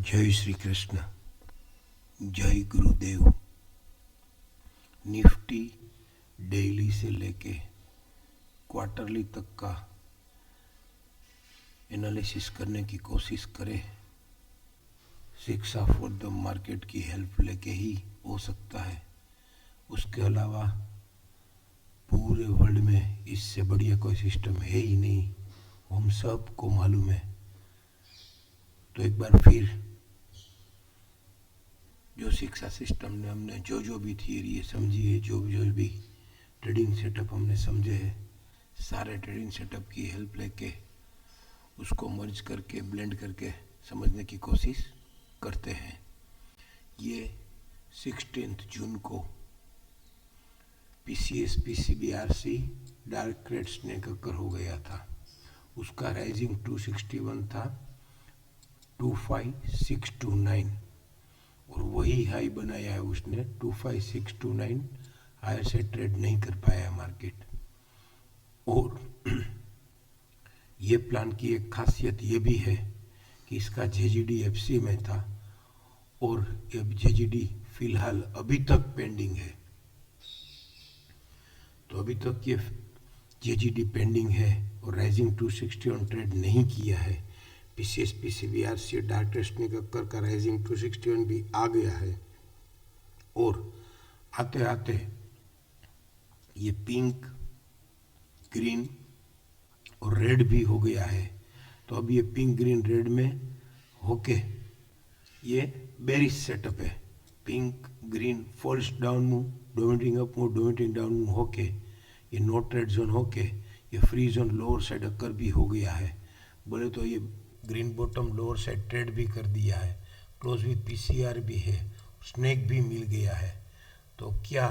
जय श्री कृष्ण, जय गुरुदेव। Nifty daily से लेके क्वार्टरली तक का एनालिसिस करने की कोशिश करें। शिक्षा फॉर द मार्केट की हेल्प लेके ही हो सकता है। उसके अलावा पूरे वर्ल्ड में इससे बढ़िया कोई सिस्टम है ही नहीं, हम सबको मालूम है। तो एक बार फिर जो शिक्षा सिस्टम ने हमने जो भी थियरी समझी है, जो भी ट्रेडिंग सेटअप हमने समझे है, सारे ट्रेडिंग सेटअप की हेल्प लेके उसको मर्ज करके ब्लेंड करके समझने की कोशिश करते हैं। ये 16 जून को PCS PCBRC dark red snake occur हो गया था। उसका राइजिंग 261 था, 25629 और वही हाई बनाया है उसने 25629। हायर से ट्रेड नहीं कर पाया मार्केट। और ये प्लान की एक खासियत ये भी है कि इसका JGD FC में था और JGD फिलहाल अभी तक पेंडिंग है। तो अभी तक ये JGD पेंडिंग है और राइजिंग 261 ट्रेड नहीं किया है। PCS PCBRC डार्क रेड अकर का राइजिंग 261 भी आ गया है और आते आते ये पिंक, ग्रीन और रेड भी हो गया है। तो अब ये पिंक, ग्रीन, रेड में होके ये बेरिश सेटअप है। Pink, green, falls down move, dominating up move, dominating down move होके ये नो ट्रेड जोन होके ये फ्री जोन लोअर साइड अकर भी हो गया है। बोले तो ये green bottom lower side trade भी कर दिया है, क्लोज विथ PCR भी है, स्नेक भी मिल गया है। तो क्या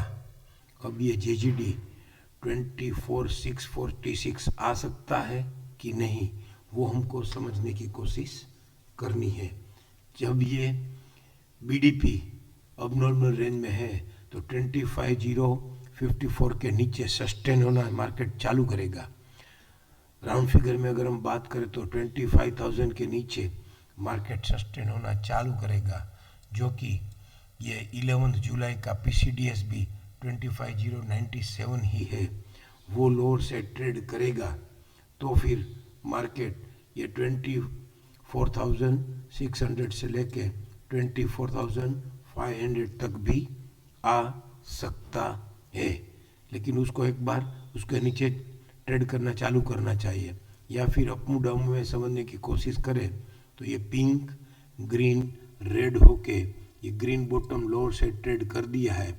अब ये JGD 24646 आ सकता है कि नहीं, वो हमको समझने की कोशिश करनी है। जब ये BDP अब नॉर्मल रेंज में है तो 25054 के नीचे सस्टेन होना मार्केट चालू करेगा। राउंड फिगर में अगर हम बात करें तो 25,000 के नीचे मार्केट सस्टेन होना चालू करेगा, जो कि ये 11 जुलाई का PCDS भी 25097 ही है। वो लोअर से ट्रेड करेगा तो फिर मार्केट ये 24,600 से लेके 24,500 तक भी आ सकता है। लेकिन उसको एक बार उसके नीचे ट्रेड करना चालू करना चाहिए, या फिर अप मूव डाउन में समझने की कोशिश करें तो ये पिंक, ग्रीन, रेड होके ये ग्रीन बॉटम लोअर से ट्रेड कर दिया है।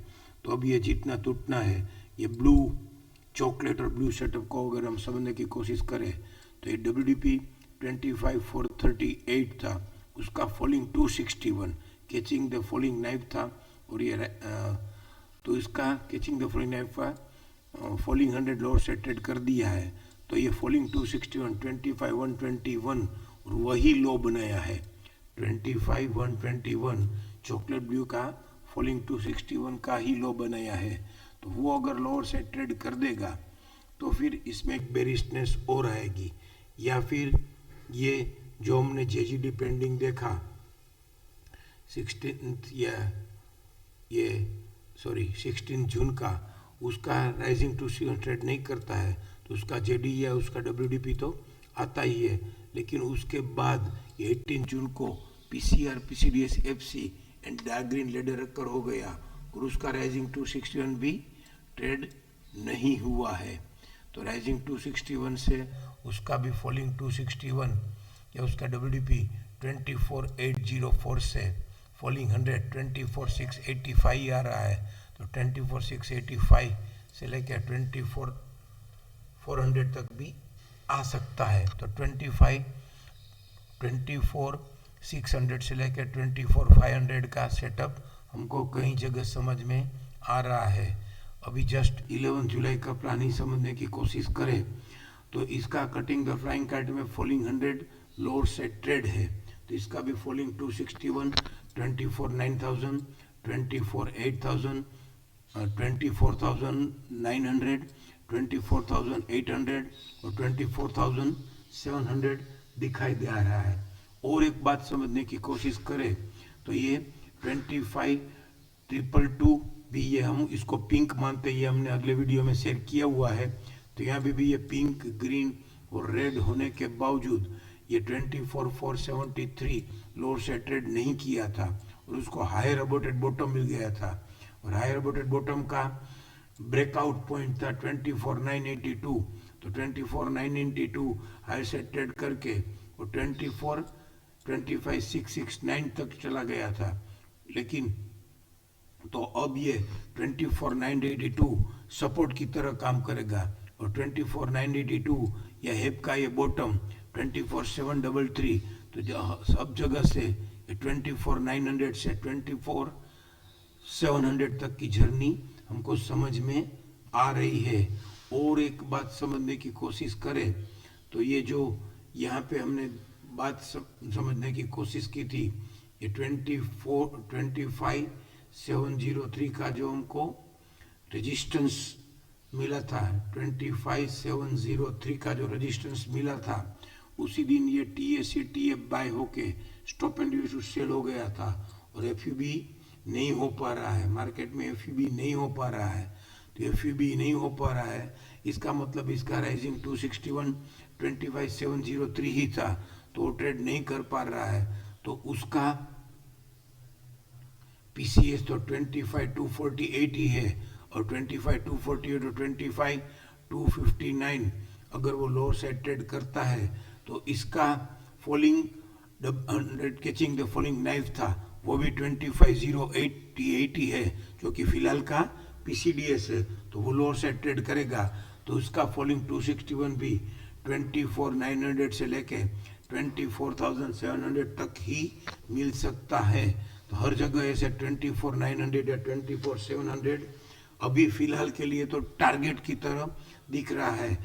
तो अब ये जितना टूटना है, ये ब्लू, चॉकलेट और ब्लू सेटअप को अगर हम समझने की कोशिश करें तो ये WDP 25,438 था, उसका falling 261 catching the falling knife था। और ये तो इसका कैचिंग द फॉलिंग नाइफ का फॉलिंग 100 लोअर से ट्रेड कर दिया है। तो ये फॉलिंग 261 25,121 और वही लो बनाया है 25,121। चॉकलेट ब्लू का फॉलिंग 261 का ही लो बनाया है। तो वो अगर लोअर से ट्रेड कर देगा तो फिर इसमें एक बेरिशनेस और आएगी, या फिर ये जो हमने JGD पेंडिंग देखा 16 जून का, उसका राइजिंग 261 ट्रेड नहीं करता है तो उसका JD या उसका WDP तो आता ही है। लेकिन उसके बाद 18 जून को PCR PCDS FC and dark green ladder occur हो गया और उसका राइजिंग 261 भी ट्रेड नहीं हुआ है। तो राइजिंग 261 से उसका भी फॉलिंग 261 या उसका WDP 24,804 से फॉलिंग 100 24,685 आ रहा है। तो 24,685 से लेकर 24,400 तक भी आ सकता है। तो 24,600 से लेकर 24,500 का सेटअप हमको कई जगह समझ में आ रहा है। अभी जस्ट 11 जुलाई का प्लान ही समझने की कोशिश करें तो इसका कटिंग द फ्लाइंग काइट में फॉलिंग 100 लोअर से ट्रेड है। तो इसका भी फॉलिंग 261, 24,900, 24,800, 24,900, 24,800 और 24,700 दिखाई दे रहा है। और एक बात समझने की कोशिश करें तो ये 25,222 भी, ये हम इसको पिंक मानते हैं, ये हमने अगले वीडियो में शेयर किया हुआ है। तो यहाँ भी ये पिंक, ग्रीन और रेड होने के बावजूद ये 24,473 लोअर से ट्रेड नहीं किया था और उसको हायर अबोटेड बॉटम मिल गया था। और हायर अबोटेड बॉटम का ब्रेकआउट पॉइंट था 24,982। तो 24,982 हायर से ट्रेड करके और 25,669 तक चला गया था। लेकिन तो अब ये 24,982 सपोर्ट की तरह काम करेगा और 24,982 या हेप का ये बॉटम 24,733। तो सब जगह से 24,900 से 24,700 तक की जर्नी हमको समझ में आ रही है। और एक बात समझने की कोशिश करें तो ये जो यहाँ पे हमने बात समझने की कोशिश की थी, ये 25,703 का जो हमको रेजिस्टेंस मिला था, 25,703 का जो रेजिस्टेंस मिला था, उसी दिन ये TAC-TF बाय होके स्टॉप एंड यूज सेल हो गया था और FUB नहीं हो पा रहा है, मार्केट में FUB नहीं हो पा रहा है। तो FUB नहीं हो पा रहा है, इसका मतलब इसका राइजिंग 261 25,703 ही था, तो वो ट्रेड नहीं कर पा रहा है। तो उसका PCS तो 25,248 ही है और 25,248 और 25,259 अगर वो लोअर साइड ट्रेड करता है तो इसका falling 100 catching the falling knife था, वो भी 25,088 ही है, जो कि फिलहाल का PCDS है। तो वो लोअर साइड ट्रेड करेगा तो उसका फॉलिंग 261 भी 24,900 से लेके 24,700 तक ही मिल सकता है। तो हर जगह ऐसे 24,900 या 24,700 अभी फिलहाल के लिए तो टारगेट की तरह दिख रहा है।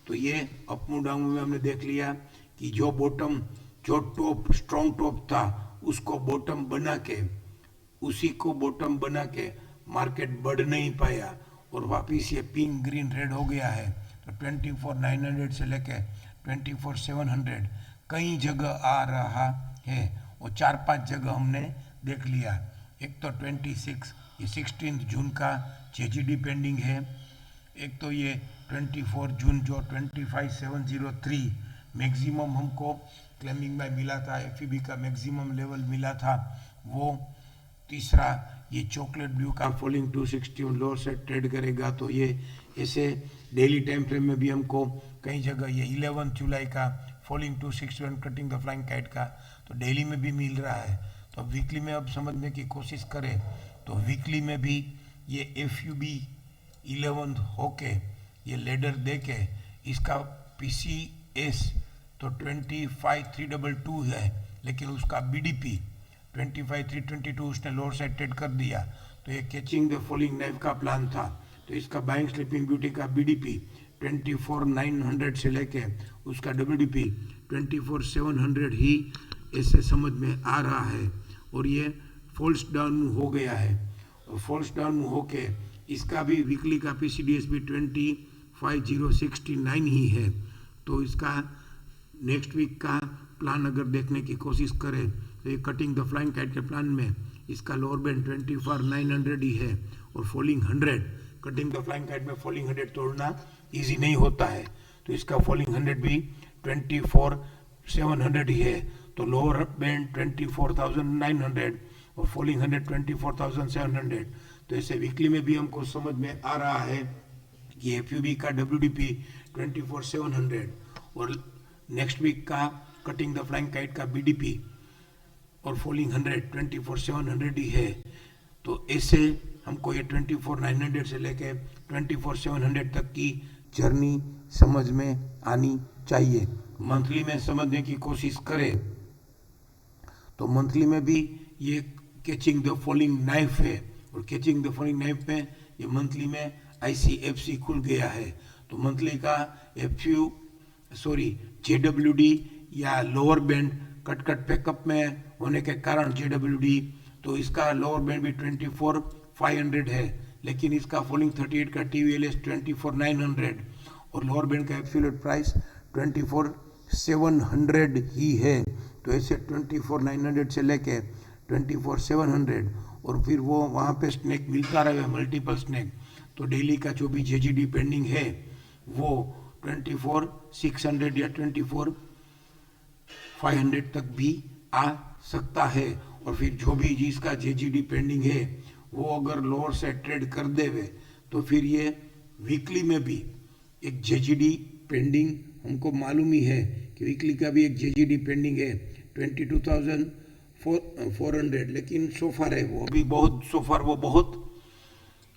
तो ये अप मूव डाउन में हमने देख लिया कि जो बॉटम, जो टॉप स्ट्रॉन्ग टॉप था, उसको बॉटम बना के, उसी को बॉटम बना के मार्केट बढ़ नहीं पाया और वापिस ये पिंक, ग्रीन, रेड हो गया है। तो 24,900 से लेके 24,700 कई जगह आ रहा है और 4-5 जगह हमने देख लिया। एक तो 16 जून का JGD पेंडिंग है, एक तो ये 24 जून जो 25,703 मैक्सिमम हमको क्लेमिंग में मिला था, FEB का मैक्सिमम लेवल मिला था वो। तीसरा ये चॉकलेट ब्लू का फॉलिंग 260 लोअर से ट्रेड करेगा, तो ये ऐसे डेली टाइम फ्रेम में भी हमको कई जगह ये 11 जुलाई का falling 261 cutting the flying kite का तो डेली में भी मिल रहा है। तो वीकली में अब समझने की कोशिश करें तो वीकली में भी ये FUB 11 होके ये लेडर दे के इसका PCS तो 25,322 है, लेकिन उसका BDP 25,322 उसने लोअर साइड ट्रेड कर दिया। तो ये कैचिंग द फॉलिंग नाइफ का प्लान था, तो इसका बाइंग स्लीपिंग ब्यूटी का BDP 24,900 से लेके उसका WDP 24,700 ही ऐसे समझ में आ रहा है। और ये फॉल्स डाउन हो गया है और फॉल्स डाउन होके इसका भी वीकली का PCDS भी 25,069 ही है। तो इसका नेक्स्ट वीक का प्लान अगर देखने की कोशिश करें तो ये कटिंग द फ्लाइंग काइट के प्लान में इसका लोअर बैंड 24,900 ही है और falling 100, cutting the flying kite में फॉलिंग 100 तोड़ना इजी नहीं होता है, तो इसका फॉलिंग 100 भी 24,700 ही है। तो लोअर बैंड 24,900 और फॉलिंग 100 24,700। तो ऐसे वीकली में भी हमको समझ में आ रहा है कि FUB का WDP 24,700 और नेक्स्ट वीक का कटिंग द फ्लाइंग काइट का BDP और फॉलिंग 100 24,700 ही है। तो ऐसे हमको ये 24,900 से लेके 24,700 तक की जर्नी समझ में आनी चाहिए। मंथली में समझने की कोशिश करें तो मंथली में भी ये कैचिंग द फॉलिंग नाइफ है और कैचिंग द फॉलिंग नाइफ में ये मंथली में ICFC खुल गया है। तो मंथली का JWD या लोअर बैंड कट पैकअप में होने के कारण JWD, तो इसका लोअर बैंड भी 24,500 है, लेकिन इसका फॉलिंग 38 का TVLS 24,900 और लोअर बैंड का एब्सोल्यूट प्राइस 24,700 ही है। तो ऐसे 24,900 से लेके 24,700, और फिर वो वहाँ पे स्नैक मिलता रहे, मल्टीपल स्नैक, तो डेली का जो भी जेजीडी पेंडिंग है वो 24,600 या 24,500 तक भी आ सकता है। और फिर जो भी जिसका जेजीडी पेंडिंग है वो अगर लोअर से ट्रेड कर देवे तो फिर ये वीकली में भी एक जेजीडी पेंडिंग, हमको मालूम ही है कि वीकली का भी एक जेजीडी पेंडिंग है 22,400, लेकिन सोफार है वो अभी बहुत, सोफार वो बहुत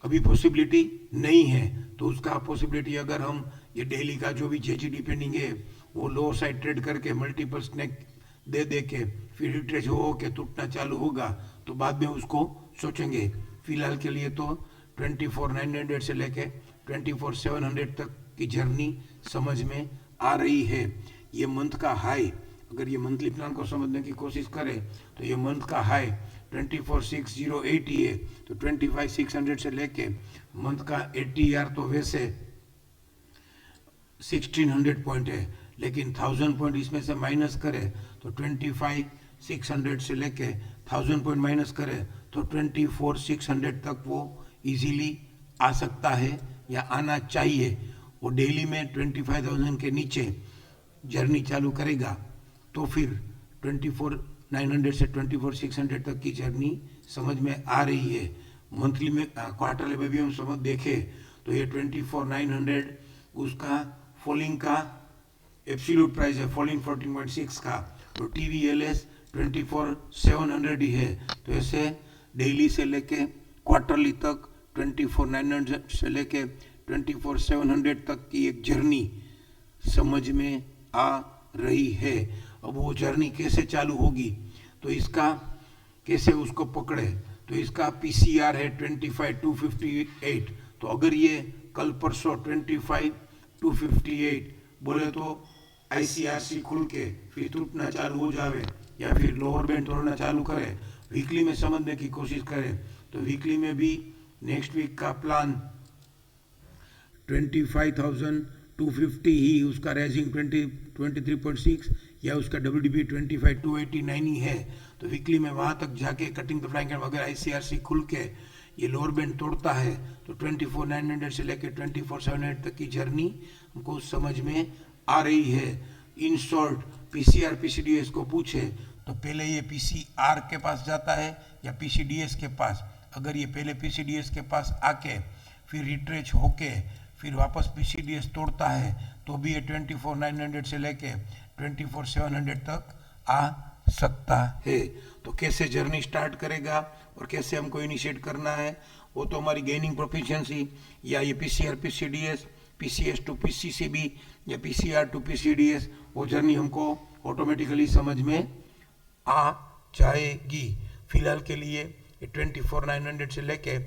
अभी पॉसिबिलिटी नहीं है। तो उसका पॉसिबिलिटी अगर हम ये डेली का जो भी जेजीडी पेंडिंग है वो लोअर साइड ट्रेड करके मल्टीपल स्नैक दे के फिर रिट्रेस हो के टूटना चालू होगा तो बाद में उसको सोचेंगे। फिलहाल के लिए तो 24,900 से लेके 24,700 तक की जर्नी समझ में आ रही है। ये मंथ का हाई, अगर ये मंथली प्लान को समझने की कोशिश करें तो ये मंथ का हाई 24,608 ही है, तो 25,600 से लेके मंथ का ATR तो वैसे 1,600 पॉइंट है, लेकिन 1,000 पॉइंट इसमें से माइनस करें तो 25,600 से लेके 1,000 पॉइंट माइनस करें तो 24,600 तक वो इजीली आ सकता है या आना चाहिए। वो डेली में 25,000 के नीचे जर्नी चालू करेगा तो फिर 24,900 से 24,600 तक की जर्नी समझ में आ रही है। मंथली में, क्वार्टरली में भी हम समझ देखें तो ये 24,900 उसका फॉलिंग का एब्सोल्यूट प्राइस है, फॉलिंग 14.6 का, तो TVLS 24,700 ही है। तो ऐसे डेली से लेके क्वार्टरली तक 24,900 से लेके 24,700 तक की एक जर्नी समझ में आ रही है। अब वो जर्नी कैसे चालू होगी, तो इसका कैसे उसको पकड़े, तो इसका PCR है 25,258। तो अगर ये कल परसों 25,258 बोले तो ICRC खुल के फिर टूटना चालू हो जावे या फिर लोअर बैंड तोड़ना चालू करे, वीकली में समझने की कोशिश करें तो वीकली में भी नेक्स्ट वीक का प्लान 25,250 ही उसका रेजिंग 23.6 या उसका WDP 25,289 ही है। तो वीकली में वहाँ तक जाके कटिंग द फ्लाइंग, अगर ICRC खुल के ये लोअर बैंड तोड़ता है तो 24,900 से लेकर 24,700 तक की जर्नी हमको समझ में आ रही है। इन शॉर्ट PCR PCDS को पूछे तो पहले ये PCR के पास जाता है या PCDS के पास। अगर ये पहले PCDS के पास आके फिर रिट्रेच होके फिर वापस PCDS तोड़ता है तो भी ये 24,900 से लेके 24,700 तक आ सकता है। तो कैसे जर्नी स्टार्ट करेगा और कैसे हमको इनिशिएट करना है वो तो हमारी गेनिंग प्रोफिशिएंसी या ये PCR PCDS, PCS to PCCB या PCR टू PCDS, वो जर्नी हमको ऑटोमेटिकली समझ में आ जाएगी। फिलहाल के लिए 24,900 से लेके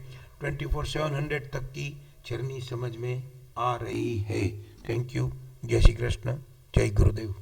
24,700 तक की जर्नी समझ में आ रही है। Thank you. जय श्री कृष्ण, जय गुरुदेव।